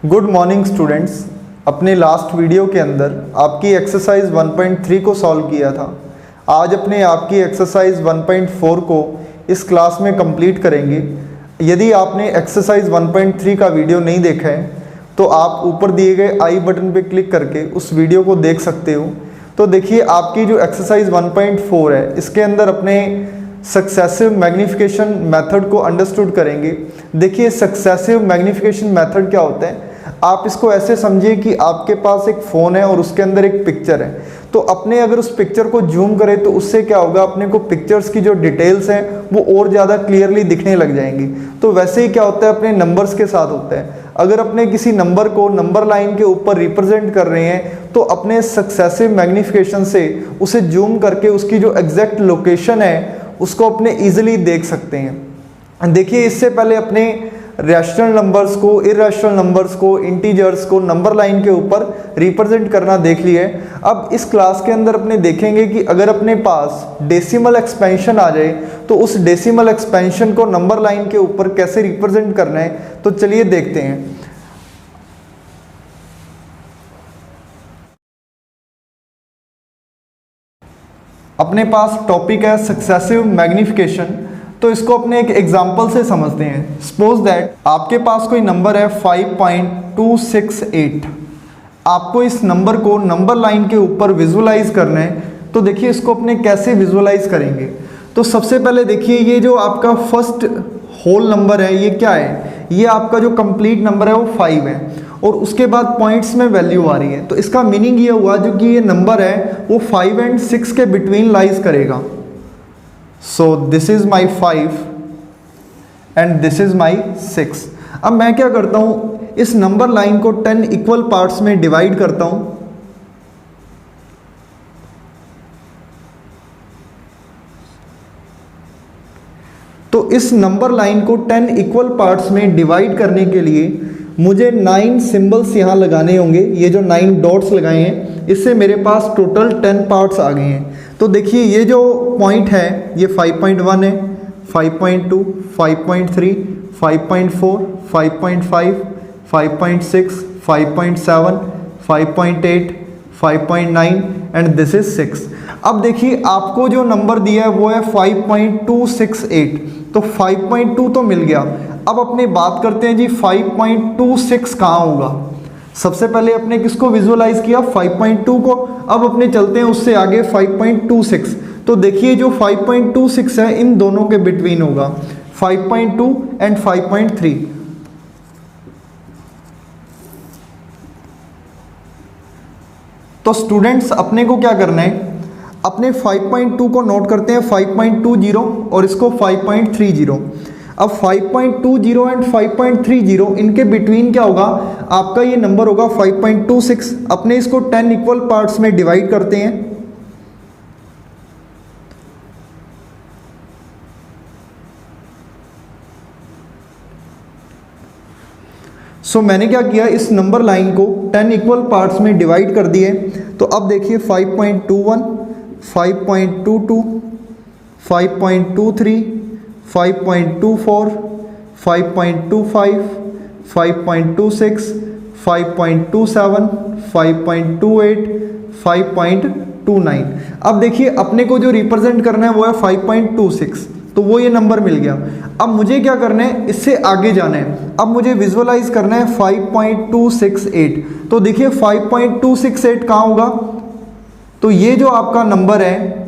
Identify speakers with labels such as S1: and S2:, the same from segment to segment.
S1: Good morning students. अपने last video के अंदर आपकी एक्सरसाइज 1.3 को सॉल्व किया था। आज अपने आपकी एक्सरसाइज 1.4 को इस क्लास में कंप्लीट करेंगे। यदि आपने एक्सरसाइज 1.3 का वीडियो नहीं देखा है तो आप ऊपर दिए गए आई बटन पर क्लिक करके उस वीडियो को देख सकते हो। तो देखिए, आपकी जो एक्सरसाइज 1.4 है इसके अंदर अपने सक्सेसिव मैग्नीफिकेशन मेथड को अंडरस्टूड करेंगे। देखिए, सक्सेसिव मैग्नीफिकेशन मेथड क्या होता है, आप इसको ऐसे समझिए कि आपके पास एक फ़ोन है और उसके अंदर एक पिक्चर है। तो अपने अगर उस पिक्चर को जूम करें तो उससे क्या होगा, अपने को पिक्चर्स की जो डिटेल्स हैं वो और ज़्यादा क्लियरली दिखने लग जाएंगी। तो वैसे ही क्या होता है अपने नंबर्स के साथ होता है। अगर अपने किसी नंबर को नंबर लाइन के ऊपर रिप्रेजेंट कर रहे हैं तो अपने सक्सेसिव मैग्नीफिकेशन से उसे जूम करके उसकी जो एग्जैक्ट लोकेशन है उसको अपने ईजिली देख सकते हैं। देखिए, इससे पहले अपने रैशनल नंबर्स को, इरैशनल नंबर्स को, इंटीजर्स को नंबर लाइन के ऊपर रिप्रेजेंट करना देख लिए। अब इस क्लास के अंदर अपने देखेंगे कि अगर अपने पास डेसिमल एक्सपेंशन आ जाए तो उस डेसिमल एक्सपेंशन को नंबर लाइन के ऊपर कैसे रिप्रेजेंट करना है। तो चलिए देखते हैं। अपने पास टॉपिक है सक्सेसिव मैग्नीफिकेशन, तो इसको अपने एक एग्जाम्पल से समझते हैं। सपोज दैट आपके पास कोई नंबर है 5.268। आपको इस नंबर को नंबर लाइन के ऊपर विजुअलाइज करना है। तो देखिए, इसको अपने कैसे विजुअलाइज करेंगे। तो सबसे पहले देखिए, ये जो आपका फर्स्ट होल नंबर है ये क्या है, ये आपका जो कंप्लीट नंबर है वो 5 है और उसके बाद पॉइंट्स में वैल्यू आ रही है। तो इसका मीनिंग ये हुआ जो कि ये नंबर है वो 5 और 6 के बिटवीन लाइज करेगा। So this is my 5 and this is my 6। अब मैं क्या करता हूं, इस नंबर लाइन को 10 इक्वल पार्ट्स में डिवाइड करता हूं। तो इस नंबर लाइन को 10 इक्वल पार्ट्स में डिवाइड करने के लिए मुझे 9 सिंबल्स यहां लगाने होंगे। ये जो 9 डॉट्स लगाए हैं इससे मेरे पास टोटल 10 पार्ट्स आ गए हैं। तो देखिए, ये जो पॉइंट है ये 5.1 है, 5.2, 5.3, 5.4, 5.5, 5.6, 5.7, 5.8, 5.9 एंड दिस इज 6। अब देखिए, आपको जो नंबर दिया है वो है 5.268। तो 5.2 तो मिल गया। अब अपने बात करते हैं जी 5.26 कहाँ होगा। सबसे पहले अपने किसको विजुअलाइज किया, 5.2 को। अब अपने चलते हैं उससे आगे 5.26। तो देखिए, जो 5.26 है इन दोनों के बिटवीन होगा, 5.2 एंड 5.3। तो स्टूडेंट्स, अपने को क्या करना है, अपने 5.2 को नोट करते हैं 5.20 और इसको 5.30। अब 5.20 एंड 5.30 इनके बिटवीन क्या होगा, आपका ये नंबर होगा 5.26। अपने इसको 10 इक्वल पार्ट्स में डिवाइड करते हैं। सो मैंने क्या किया, इस नंबर लाइन को 10 इक्वल पार्ट्स में डिवाइड कर दिए। तो अब देखिए 5.21, 5.22, 5.23, 5.24, 5.25, 5.26, 5.27, 5.28, 5.29। अब देखिए, अपने को जो रिप्रेजेंट करना है वो है 5.26। तो वो ये नंबर मिल गया। अब मुझे क्या करना है, इससे आगे जाना है। अब मुझे विजुअलाइज करना है 5.268। तो देखिए 5.268 कहाँ होगा, तो ये जो आपका नंबर है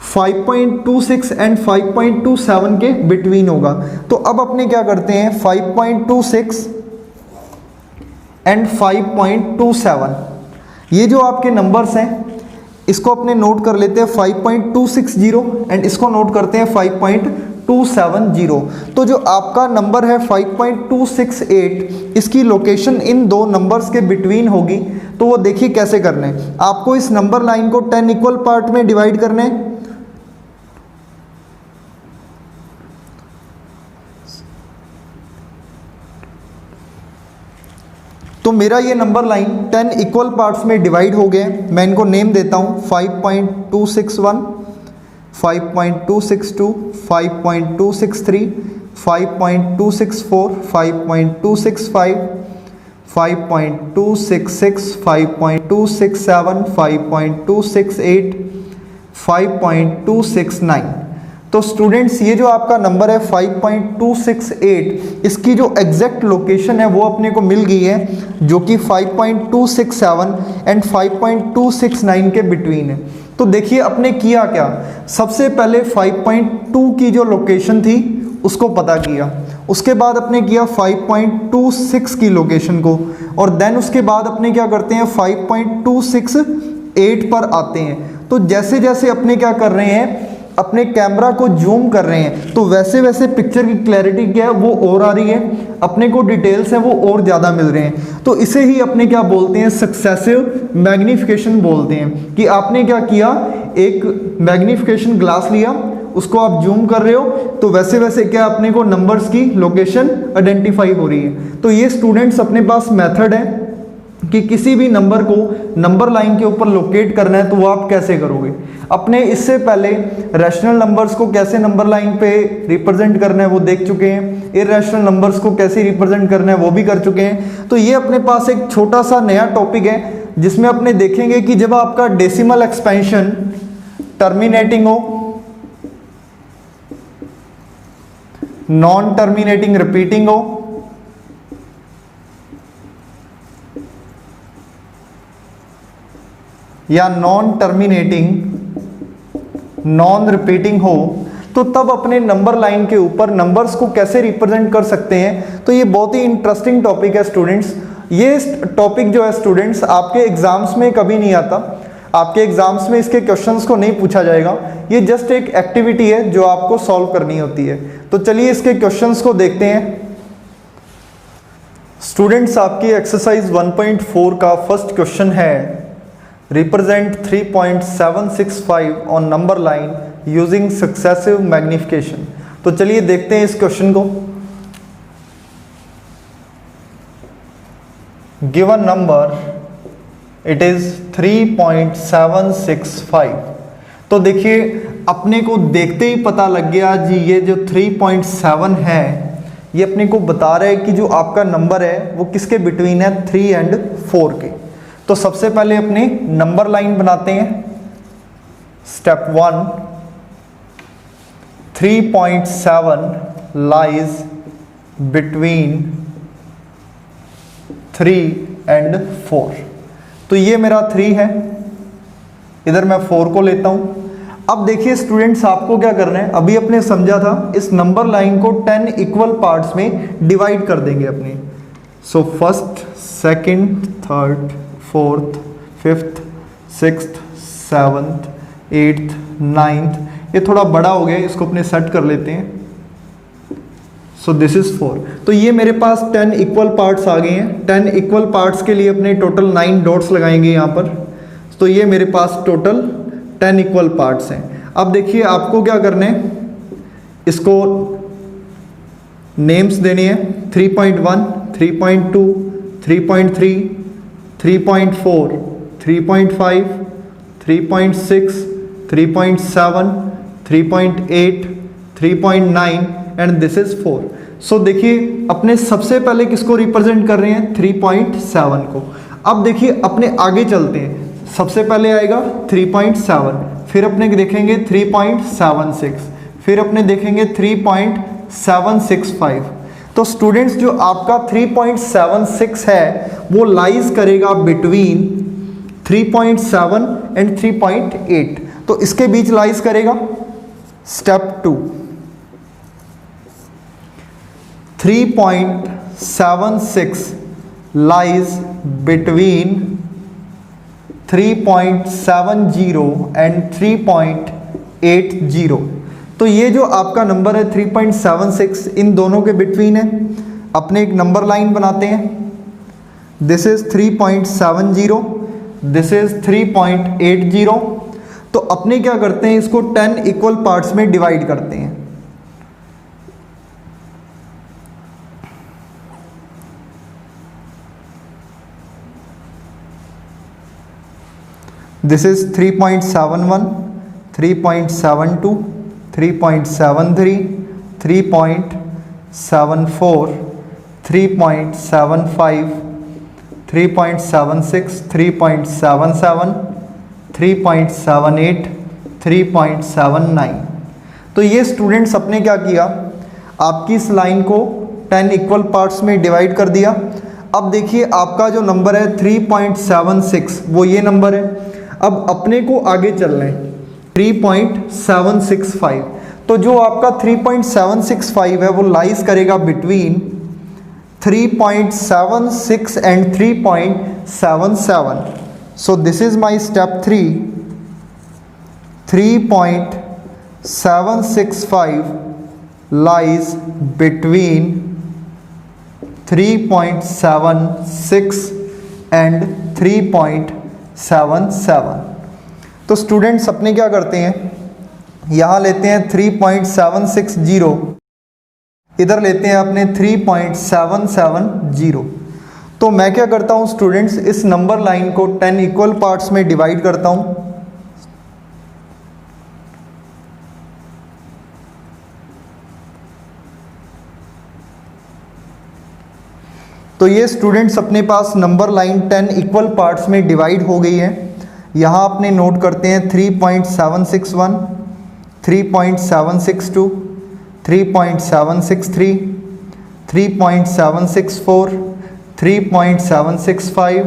S1: 5.26 एंड 5.27 के बिटवीन होगा। तो अब अपने क्या करते हैं, 5.26 एंड 5.27 ये जो आपके नंबर्स हैं इसको अपने नोट कर लेते हैं 5.260 एंड इसको नोट करते हैं 5.270। तो जो आपका नंबर है 5.268 इसकी लोकेशन इन दो नंबर्स के बिटवीन होगी। तो वो देखिए कैसे करना है, आपको इस नंबर लाइन को 10 इक्वल पार्ट में डिवाइड करना है। तो मेरा ये नंबर लाइन 10 इक्वल पार्ट्स में डिवाइड हो गए। मैं इनको नेम देता हूँ 5.261, 5.262, 5.263, 5.264, 5.265, 5.266, 5.267, 5.268, 5.269। तो स्टूडेंट्स ये जो आपका नंबर है 5.268, इसकी जो एग्जैक्ट लोकेशन है वो अपने को मिल गई है, जो कि 5.267 एंड 5.269 के बिटवीन है। तो देखिए अपने किया क्या, सबसे पहले 5.2 की जो लोकेशन थी उसको पता किया, उसके बाद अपने किया 5.26 की लोकेशन को, और देन उसके बाद अपने क्या करते हैं 5.268 पर आते हैं। तो जैसे जैसे अपने क्या कर रहे हैं, अपने कैमरा को जूम कर रहे हैं, तो वैसे वैसे पिक्चर की क्लैरिटी क्या है वो और आ रही है, अपने को डिटेल्स हैं वो और ज़्यादा मिल रहे हैं। तो इसे ही अपने क्या बोलते हैं, सक्सेसिव मैग्नीफिकेशन बोलते हैं। कि आपने क्या किया, एक मैग्नीफिकेशन ग्लास लिया, उसको आप जूम कर रहे हो, तो वैसे वैसे क्या अपने को नंबर्स की लोकेशन आइडेंटिफाई हो रही है। तो ये स्टूडेंट्स अपने पास मेथड है कि किसी भी नंबर को नंबर लाइन के ऊपर लोकेट करना है तो वो आप कैसे करोगे। अपने इससे पहले रैशनल नंबर्स को कैसे नंबर लाइन पे रिप्रेजेंट करना है वो देख चुके हैं, इरैशनल नंबर्स को कैसे रिप्रेजेंट करना है वो भी कर चुके हैं। तो ये अपने पास एक छोटा सा नया टॉपिक है जिसमें अपने देखेंगे कि जब आपका डेसिमल एक्सपेंशन टर्मिनेटिंग हो, नॉन टर्मिनेटिंग रिपीटिंग हो, या नॉन टर्मिनेटिंग नॉन रिपीटिंग हो, तो तब अपने नंबर लाइन के ऊपर नंबर्स को कैसे रिप्रेजेंट कर सकते हैं। तो ये बहुत ही इंटरेस्टिंग टॉपिक है स्टूडेंट्स। ये टॉपिक जो है स्टूडेंट्स आपके एग्जाम्स में कभी नहीं आता, आपके एग्जाम्स में इसके क्वेश्चंस को नहीं पूछा जाएगा, ये जस्ट एक एक्टिविटी है जो आपको सॉल्व करनी होती है। तो चलिए इसके क्वेश्चंस को देखते हैं। स्टूडेंट्स आपकी एक्सरसाइज 1.4 का फर्स्ट क्वेश्चन है, represent 3.765 on number line using successive magnification. तो चलिए देखते हैं इस क्वेश्चन को। Given number it is 3.765। तो देखिए अपने को देखते ही पता लग गया जी, ये जो 3.7 है ये अपने को बता रहा है कि जो आपका नंबर है वो किसके बिटवीन है, 3 एंड 4 के। तो सबसे पहले अपने नंबर लाइन बनाते हैं। Step 1, 3.7 lies between 3 and 4। तो ये मेरा 3 है, इधर मैं 4 को लेता हूं। अब देखिए स्टूडेंट्स आपको क्या करना है, अभी अपने समझा था इस नंबर लाइन को 10 इक्वल पार्ट्स में डिवाइड कर देंगे अपने। So first, second, third, fourth, fifth, sixth, seventh, eighth, ninth, ये थोड़ा बड़ा हो गया, इसको अपने सेट कर लेते हैं। So this is 4। तो ये मेरे पास 10 इक्वल पार्ट्स आ गए हैं। 10 इक्वल पार्ट्स के लिए अपने टोटल 9 डॉट्स लगाएंगे यहाँ पर। तो ये मेरे पास टोटल 10 इक्वल पार्ट्स हैं। अब देखिए आपको क्या करना है, इसको नेम्स देने हैं। 3.1, 3.2, 3.3, 3.4, 3.5, 3.6, 3.7, 3.8, 3.9 एंड दिस इज 4। सो देखिए अपने सबसे पहले किसको रिप्रेजेंट कर रहे हैं, 3.7 को। अब देखिए अपने आगे चलते हैं, सबसे पहले आएगा 3.7, फिर अपने देखेंगे 3.76, फिर अपने देखेंगे 3.765। तो स्टूडेंट्स जो आपका 3.76 है वो लाइज करेगा बिटवीन 3.7 एंड 3.8। तो इसके बीच लाइज करेगा। Step 2, 3.76 lies between 3.70 and 3.80। तो ये जो आपका नंबर है 3.76 इन दोनों के बिटवीन है। अपने एक नंबर लाइन बनाते हैं। This is 3.70, this is 3.80। तो अपने क्या करते हैं, इसको 10 इक्वल पार्ट्स में डिवाइड करते हैं। This is 3.71, 3.72, 3.73, 3.74, 3.74, 3.75, 3.76, 3.77, 3.78, 3.79। तो ये स्टूडेंट्स अपने क्या किया, आपकी इस लाइन को 10 इक्वल पार्ट्स में डिवाइड कर दिया। अब देखिए आपका जो नंबर है 3.76 वो ये नंबर है। अब अपने को आगे चलना है 3.765। तो जो आपका 3.765 है वो लाइज करेगा between 3.76 and 3.77। So this is my step 3। 3.765 lies between 3.76 and 3.77। तो स्टूडेंट्स अपने क्या करते हैं, यहाँ लेते हैं 3.760, इधर लेते हैं अपने 3.770। तो मैं क्या करता हूँ स्टूडेंट्स, इस नंबर लाइन को 10 इक्वल पार्ट्स में डिवाइड करता हूँ। तो ये स्टूडेंट्स अपने पास नंबर लाइन 10 इक्वल पार्ट्स में डिवाइड हो गई है। यहाँ अपने नोट करते हैं 3.761, 3.762, 3.763, 3.764, 3.765,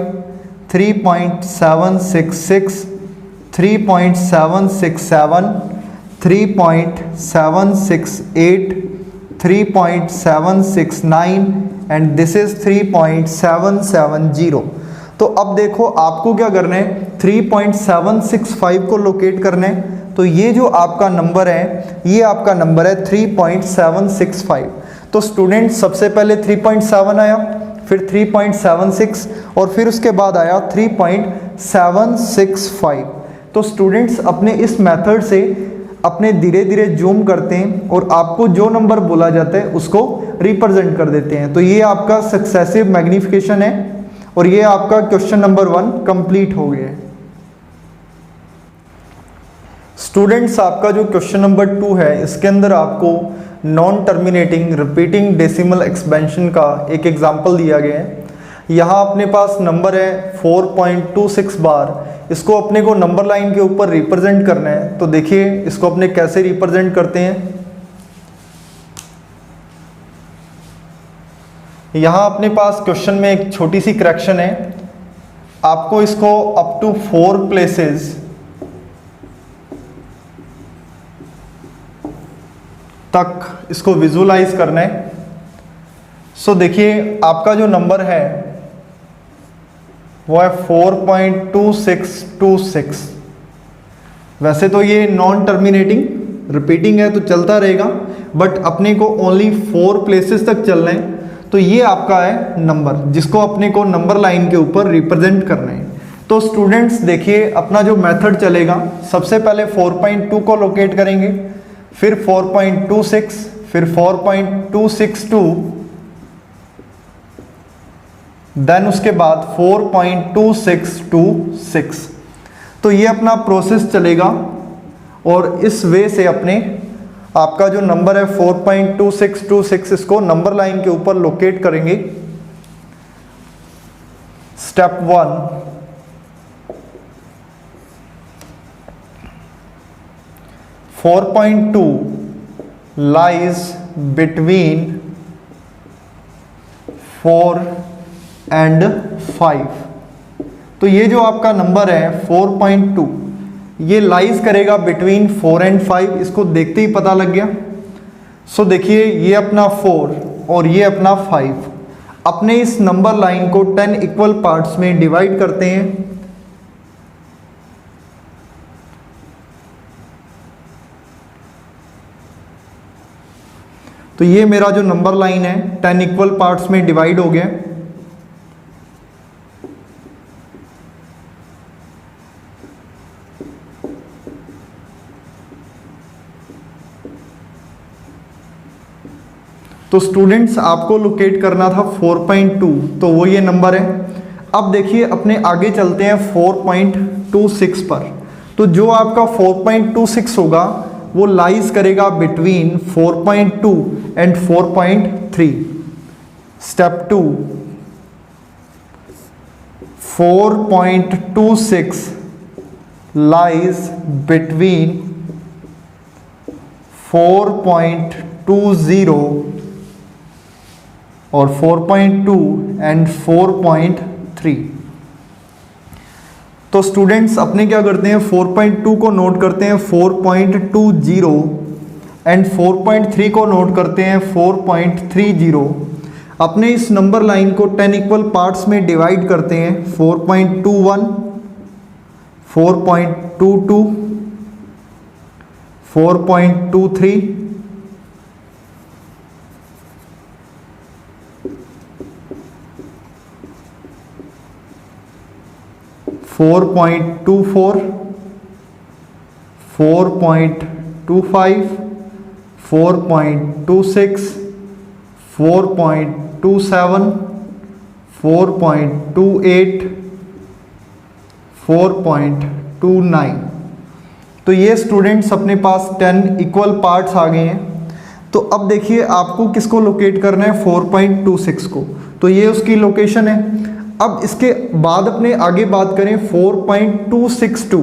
S1: 3.766, 3.767, 3.768, 3.769 एंड दिस इज 3.770। तो अब देखो आपको क्या करना है, 3.765 को लोकेट करना है। तो ये जो आपका नंबर है, ये आपका नंबर है 3.765। तो स्टूडेंट सबसे पहले 3.7 आया, फिर 3.76 और फिर उसके बाद आया 3.765। तो स्टूडेंट्स अपने इस मेथड से अपने धीरे धीरे जूम करते हैं और आपको जो नंबर बोला जाता है उसको रिप्रेजेंट कर देते हैं। तो ये आपका सक्सेसिव मैग्निफिकेशन है और ये आपका क्वेश्चन नंबर 1 कंप्लीट हो गया है। स्टूडेंट्स आपका जो क्वेश्चन नंबर 2 है, इसके अंदर आपको non terminating repeating decimal expansion का एक एग्जांपल दिया गया है। यहाँ अपने पास नंबर है 4.26 बार, इसको अपने को नंबर लाइन के ऊपर रिप्रेजेंट करना है। तो देखिए इसको अपने कैसे रिप्रेजेंट करते हैं। यहाँ अपने पास क्वेश्चन में एक छोटी सी करेक्शन है, आपको इसको अप टू 4 प्लेसेस तक इसको विजुलाइज करना है। सो देखिए आपका जो नंबर है वो है 4.2626। वैसे तो ये नॉन टर्मिनेटिंग रिपीटिंग है तो चलता रहेगा, बट अपने को ओनली 4 प्लेसेस तक चलना है। तो ये आपका है नंबर जिसको अपने को नंबर लाइन के ऊपर रिप्रेजेंट करना है। तो स्टूडेंट्स देखिए अपना जो मेथड चलेगा, सबसे पहले 4.2 को लोकेट करेंगे, फिर 4.26, फिर 4.262, देन उसके बाद 4.2626। तो ये अपना प्रोसेस चलेगा और इस वे से अपने आपका जो नंबर है 4.2626 इसको नंबर लाइन के ऊपर लोकेट करेंगे। Step 1, 4.2 lies between 4 and 5। तो ये जो आपका नंबर है 4.2 ये लाइज करेगा बिटवीन 4 एंड 5। इसको देखते ही पता लग गया। सो देखिए ये अपना 4 और ये अपना 5, अपने इस नंबर लाइन को 10 इक्वल पार्ट्स में डिवाइड करते हैं। तो ये मेरा जो नंबर लाइन है 10 इक्वल पार्ट्स में डिवाइड हो गया। तो स्टूडेंट्स आपको लोकेट करना था 4.2, तो वो ये नंबर है। अब देखिए अपने आगे चलते हैं 4.26 पर। तो जो आपका 4.26 होगा वो लाइज करेगा between 4.2 and 4.26। 4.3. Step 2, 4.26 lies between 4.20 और 4.2 एंड 4.3. तो स्टूडेंट्स अपने क्या करते हैं, 4.2 को नोट करते हैं 4.20 एंड 4.3 को नोट करते हैं 4.30. अपने इस नंबर लाइन को 10 इक्वल पार्ट्स में डिवाइड करते हैं. 4.21, 4.22, 4.23, 4.24, 4.25, 4.26, 4.27, 4.28, 4.29. तो ये स्टूडेंट्स अपने पास 10 इक्वल पार्ट्स आ गए हैं. तो अब देखिए आपको किसको लोकेट करना है, 4.26 को. तो ये उसकी लोकेशन है. अब इसके बाद अपने आगे बात करें 4.262,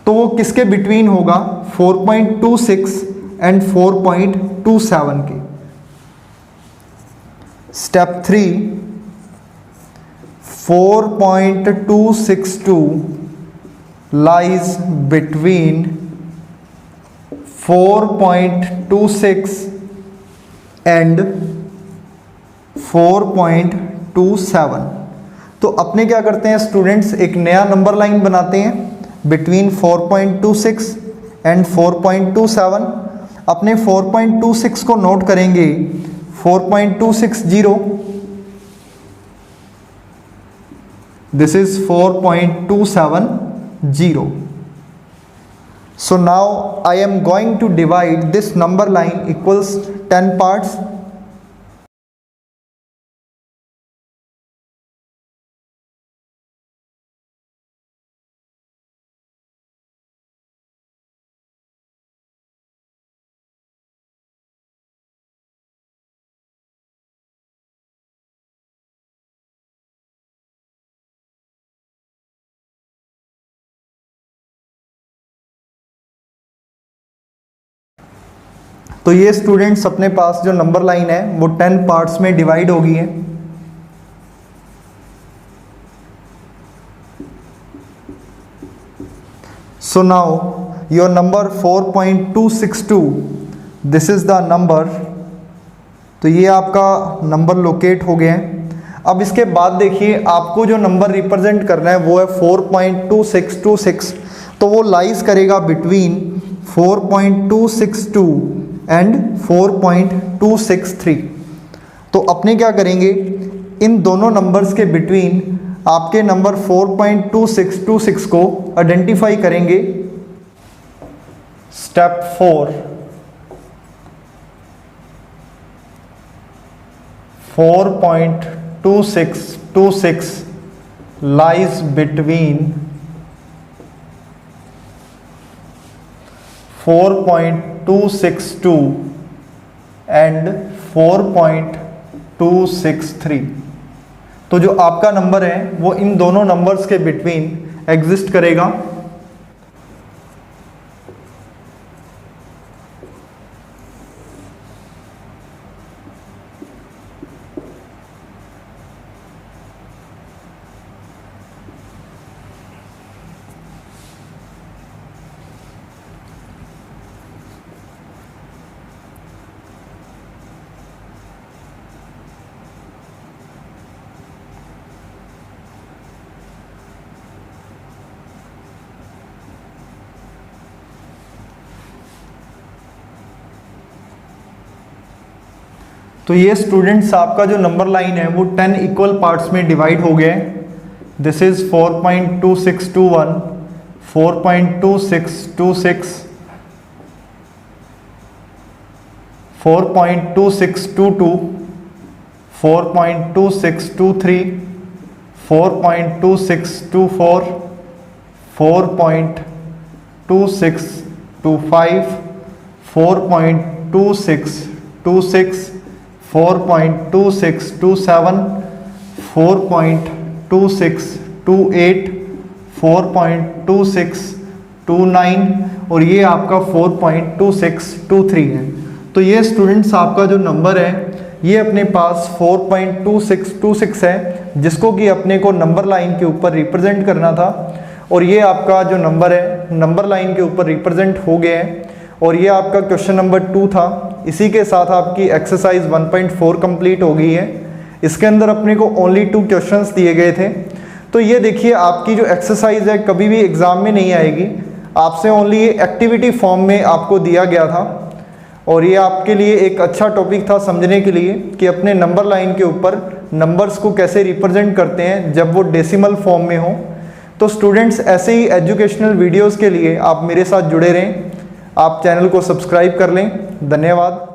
S1: तो वो किसके बिटवीन होगा, 4.26 एंड 4.27 के. Step 3, 4.262 lies between 4.26 and 4.27. तो अपने क्या करते हैं स्टूडेंट्स, एक नया नंबर लाइन बनाते हैं बिटवीन 4.26 एंड 4.27. अपने 4.26 को नोट करेंगे 4.260. This is 4.270. So now I am going to divide this number line equals 10 parts. तो ये स्टूडेंट्स अपने पास जो नंबर लाइन है वो 10 पार्ट्स में डिवाइड हो गई है. So now your number 4.262, this is the number. तो ये आपका नंबर लोकेट हो गया है. अब इसके बाद देखिए आपको जो नंबर रिप्रेजेंट करना है वो है 4.2626. तो वो लाइज करेगा बिटवीन 4.262 एंड 4.263. तो अपने क्या करेंगे, इन दोनों नंबर्स के बिटवीन आपके नंबर 4.2626 को आइडेंटिफाई करेंगे. Step 4, 4.2626 lies between 4.262 and 4.263. तो जो आपका नंबर है वो इन दोनों नंबर्स के बिटवीन एग्जिस्ट करेगा. तो ये स्टूडेंट्स आपका जो नंबर लाइन है वो 10 इक्वल पार्ट्स में डिवाइड हो गया है. दिस इज 4.2621, 4.2626, 4.2622, 4.2623, 4.2624, 4.2625, 4.2626, 4.2627, 4.2628, 4.2629 और ये आपका 4.2623 है। तो ये स्टूडेंट्स आपका जो नंबर है ये अपने पास 4.2626 है, जिसको कि अपने को नंबर लाइन के ऊपर रिप्रेजेंट करना था और ये आपका जो नंबर है नंबर लाइन के ऊपर रिप्रेजेंट हो गया है। और ये आपका क्वेश्चन नंबर 2 था। इसी के साथ आपकी एक्सरसाइज 1.4 कंप्लीट हो गई है। इसके अंदर अपने को ओनली 2 क्वेश्चंस दिए गए थे। तो ये देखिए आपकी जो एक्सरसाइज है कभी भी एग्ज़ाम में नहीं आएगी, आपसे ओनली ये एक्टिविटी फॉर्म में आपको दिया गया था और ये आपके लिए एक अच्छा टॉपिक था समझने के लिए कि अपने नंबर लाइन के ऊपर नंबर्स को कैसे रिप्रेजेंट करते हैं जब वो डेसिमल फॉर्म में हो। तो स्टूडेंट्स ऐसे ही एजुकेशनल वीडियोस के लिए आप मेरे साथ जुड़े रहें, आप चैनल को सब्सक्राइब कर लें। धन्यवाद।